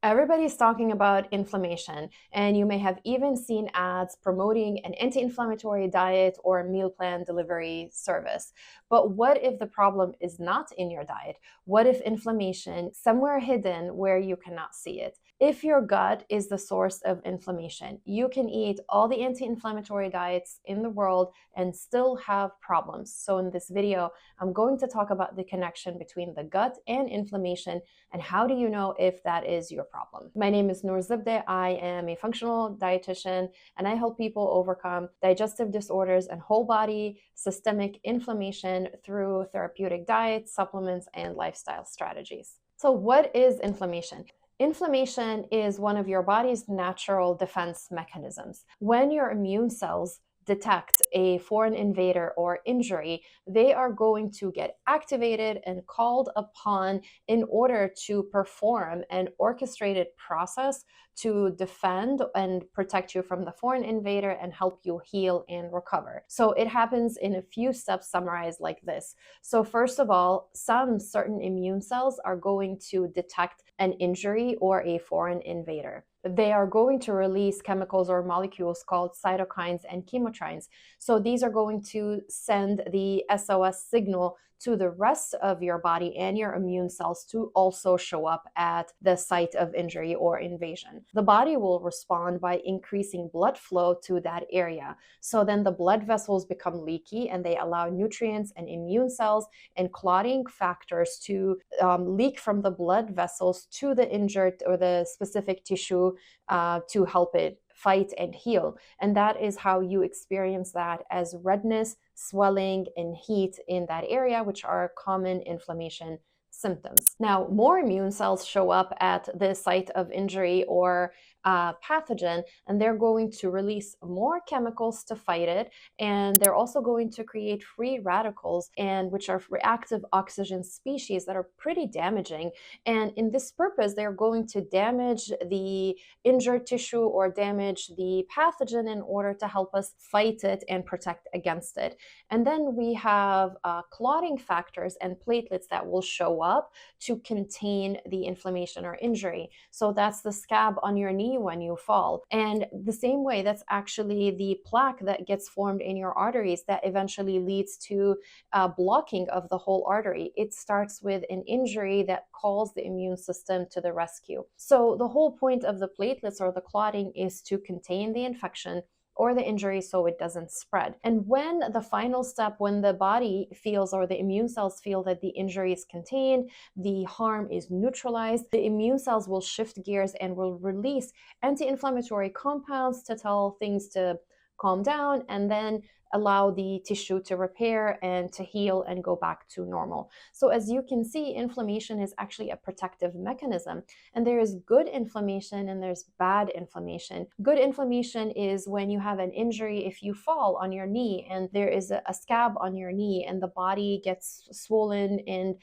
Everybody's talking about inflammation, and you may have even seen ads promoting an anti-inflammatory diet or a meal plan delivery service. But what if the problem is not in your diet? What if inflammation is somewhere hidden where you cannot see it? If your gut is the source of inflammation, you can eat all the anti-inflammatory diets in the world and still have problems. So in this video, I'm going to talk about the connection between the gut and inflammation, and how do you know if that is your problem? My name is Noor Zibde. I am a functional dietitian, and I help people overcome digestive disorders and whole body systemic inflammation through therapeutic diets, supplements, and lifestyle strategies. So what is inflammation? Inflammation is one of your body's natural defense mechanisms. When your immune cells detect a foreign invader or injury, they are going to get activated and called upon in order to perform an orchestrated process to defend and protect you from the foreign invader and help you heal and recover. So it happens in a few steps summarized like this. So first of all, some certain immune cells are going to detect an injury or a foreign invader. They are going to release chemicals or molecules called cytokines and chemokines. So these are going to send the SOS signal to the rest of your body and your immune cells to also show up at the site of injury or invasion. The body will respond by increasing blood flow to that area. So then the blood vessels become leaky and they allow nutrients and immune cells and clotting factors to leak from the blood vessels to the injured or the specific tissue to help it fight and heal. And that is how you experience that as redness, swelling, and heat in that area, which are common inflammation symptoms. Now, more immune cells show up at the site of injury or pathogen, and they're going to release more chemicals to fight it, and they're also going to create free radicals, and which are reactive oxygen species that are pretty damaging. And in this purpose, they're going to damage the injured tissue or damage the pathogen in order to help us fight it and protect against it. And then we have clotting factors and platelets that will show up to contain the inflammation or injury. So that's the scab on your knee when you fall. And the same way, that's actually the plaque that gets formed in your arteries that eventually leads to blocking of the whole artery. It starts with an injury that calls the immune system to the rescue. So the whole point of the platelets or the clotting is to contain the infection or the injury so it doesn't spread. And when the final step, when the body feels or the immune cells feel that the injury is contained, the harm is neutralized, the immune cells will shift gears and will release anti-inflammatory compounds to tell things to calm down, and then allow the tissue to repair and to heal and go back to normal. So as you can see, inflammation is actually a protective mechanism, and there is good inflammation and there's bad inflammation. Good inflammation is when you have an injury, if you fall on your knee and there is a scab on your knee and the body gets swollen and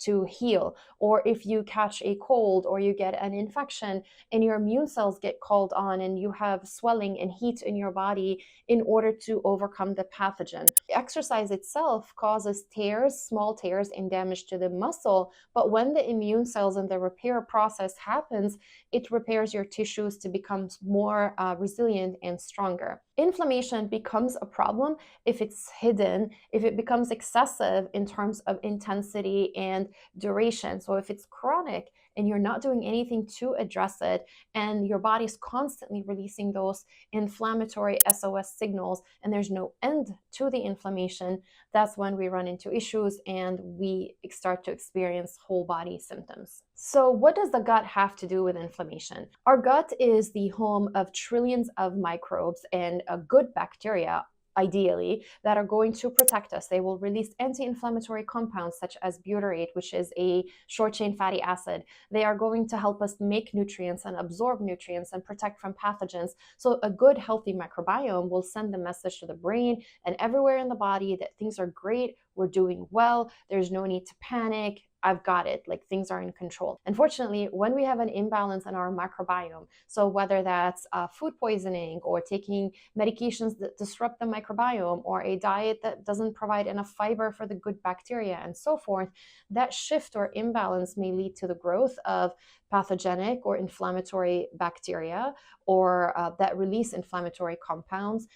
to heal, or if you catch a cold or you get an infection and your immune cells get called on and you have swelling and heat in your body in order to overcome the pathogen. Exercise itself causes tears, small tears, and damage to the muscle, but when the immune cells and the repair process happens, it repairs your tissues to become more resilient and stronger. Inflammation becomes a problem if it's hidden, if it becomes excessive in terms of intensity and duration. So if it's chronic and you're not doing anything to address it, and your body's constantly releasing those inflammatory SOS signals, and there's no end to the inflammation, that's when we run into issues and we start to experience whole body symptoms. So what does the gut have to do with inflammation? Our gut is the home of trillions of microbes and a good bacteria, ideally, that are going to protect us. They will release anti-inflammatory compounds such as butyrate, which is a short-chain fatty acid. They are going to help us make nutrients and absorb nutrients and protect from pathogens. So a good, healthy microbiome will send the message to the brain and everywhere in the body that things are great, we're doing well, there's no need to panic, I've got it, like things are in control. Unfortunately, when we have an imbalance in our microbiome, so whether that's food poisoning or taking medications that disrupt the microbiome or a diet that doesn't provide enough fiber for the good bacteria and so forth, that shift or imbalance may lead to the growth of pathogenic or inflammatory bacteria or that release inflammatory compounds,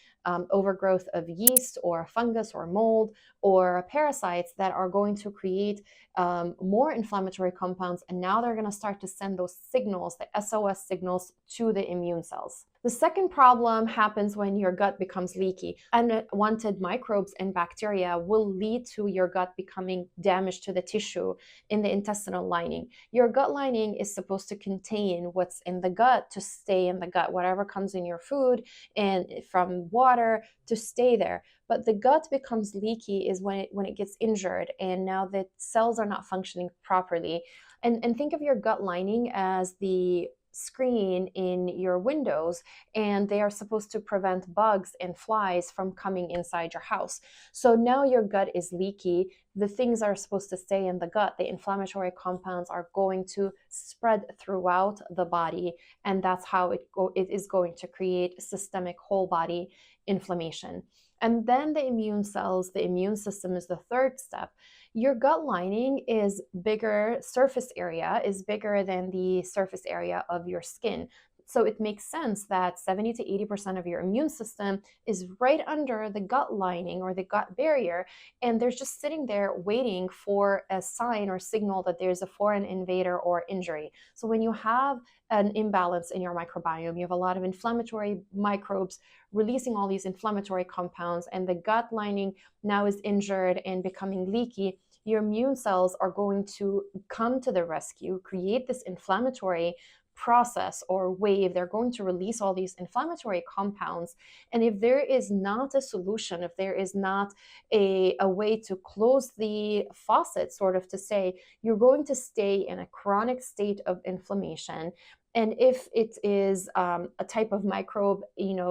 overgrowth of yeast or fungus or mold or parasites that are going to create more inflammatory compounds. And now they're going to start to send those signals, the SOS signals, to the immune cells. The second problem happens when your gut becomes leaky. Unwanted microbes and bacteria will lead to your gut becoming damaged to the tissue in the intestinal lining. Your gut lining is supposed to contain what's in the gut to stay in the gut, whatever comes in your food and from water to stay there. But the gut becomes leaky is when it gets injured, and now the cells are not functioning properly. And think of your gut lining as the screen in your windows, and they are supposed to prevent bugs and flies from coming inside your house. So now your gut is leaky. The things are supposed to stay in the gut. The inflammatory compounds are going to spread throughout the body, and that's how it is going to create systemic whole body inflammation. And then the immune cells, the immune system is the third step. Your gut lining is bigger, surface area is bigger than the surface area of your skin. So it makes sense that 70 to 80% of your immune system is right under the gut lining or the gut barrier, and they're just sitting there waiting for a sign or signal that there's a foreign invader or injury. So when you have an imbalance in your microbiome, you have a lot of inflammatory microbes releasing all these inflammatory compounds, and the gut lining now is injured and becoming leaky, your immune cells are going to come to the rescue, create this inflammatory process or wave. They're going to release all these inflammatory compounds. And if there is not a solution, if there is not a way to close the faucet, sort of to say, you're going to stay in a chronic state of inflammation. And if it is a type of microbe,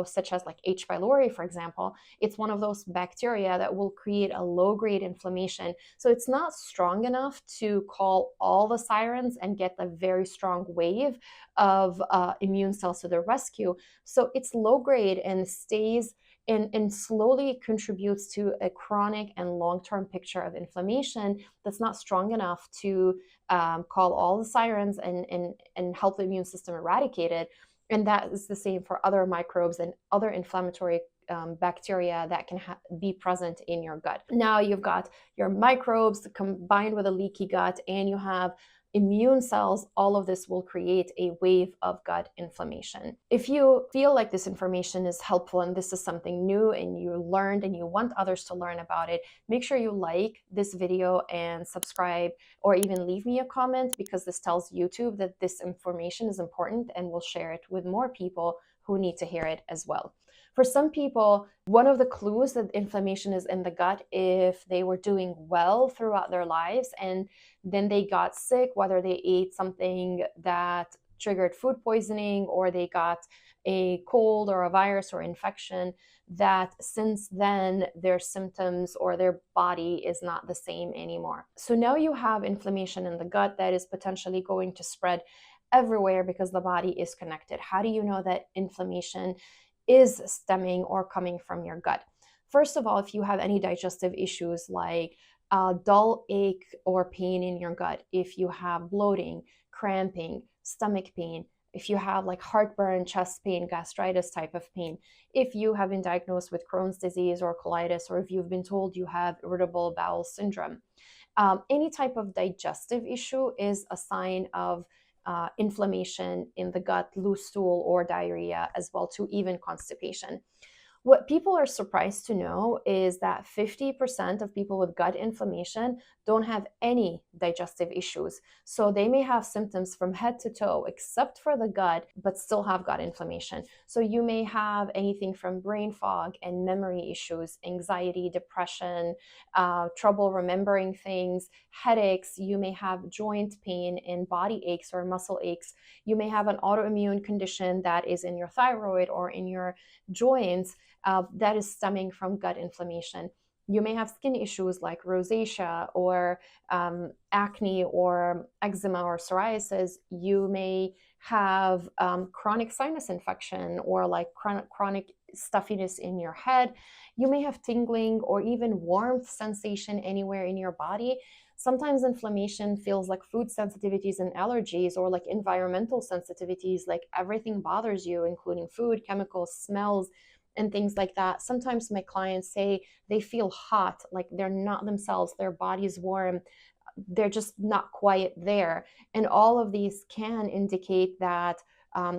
such as like H. pylori, for example, it's one of those bacteria that will create a low-grade inflammation. So it's not strong enough to call all the sirens and get a very strong wave of immune cells to the rescue. So it's low-grade and stays and slowly contributes to a chronic and long-term picture of inflammation that's not strong enough to call all the sirens and help the immune system eradicate it. And that is the same for other microbes and other inflammatory bacteria that can be present in your gut. Now you've got your microbes combined with a leaky gut, and you have immune cells. All of this will create a wave of gut inflammation. If you feel like this information is helpful and this is something new and you learned and you want others to learn about it, make sure you like this video and subscribe, or even leave me a comment, because this tells YouTube that this information is important and will share it with more people who need to hear it as well. For some people, one of the clues that inflammation is in the gut, if they were doing well throughout their lives and then they got sick, whether they ate something that triggered food poisoning or they got a cold or a virus or infection, that since then their symptoms or their body is not the same anymore. So now you have inflammation in the gut that is potentially going to spread everywhere because the body is connected. How do you know that inflammation is stemming or coming from your gut? First of all, if you have any digestive issues like dull ache or pain in your gut, if you have bloating, cramping, stomach pain, if you have like heartburn, chest pain, gastritis type of pain, if you have been diagnosed with Crohn's disease or colitis, or if you've been told you have irritable bowel syndrome, any type of digestive issue is a sign of inflammation in the gut, loose stool, or diarrhea, as well to even constipation. What people are surprised to know is that 50% of people with gut inflammation don't have any digestive issues. So they may have symptoms from head to toe, except for the gut, but still have gut inflammation. So you may have anything from brain fog and memory issues, anxiety, depression, trouble remembering things, headaches. You may have joint pain and body aches or muscle aches. You may have an autoimmune condition that is in your thyroid or in your joints that is stemming from gut inflammation. You may have skin issues like rosacea or acne or eczema or psoriasis. You may have chronic sinus infection or like chronic stuffiness in your head. You may have tingling or even warmth sensation anywhere in your body. Sometimes inflammation feels like food sensitivities and allergies, or like environmental sensitivities, like everything bothers you, including food, chemicals, smells, and things like that. Sometimes my clients say they feel hot, like they're not themselves, their body's warm, they're just not quite there. And all of these can indicate that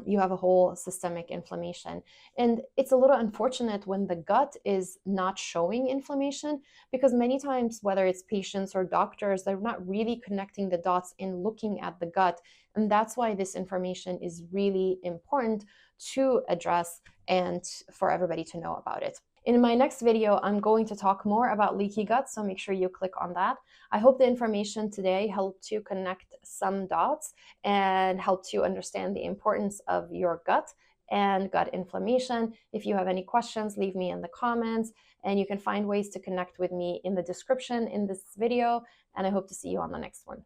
you have a whole systemic inflammation. And it's a little unfortunate when the gut is not showing inflammation, because many times, whether it's patients or doctors, they're not really connecting the dots in looking at the gut. And that's why this information is really important to address and for everybody to know about it. In my next video, I'm going to talk more about leaky gut, so make sure you click on that. I hope the information today helped you connect some dots and helped you understand the importance of your gut and gut inflammation. If you have any questions, leave me in the comments, and you can find ways to connect with me in the description in this video, and I hope to see you on the next one.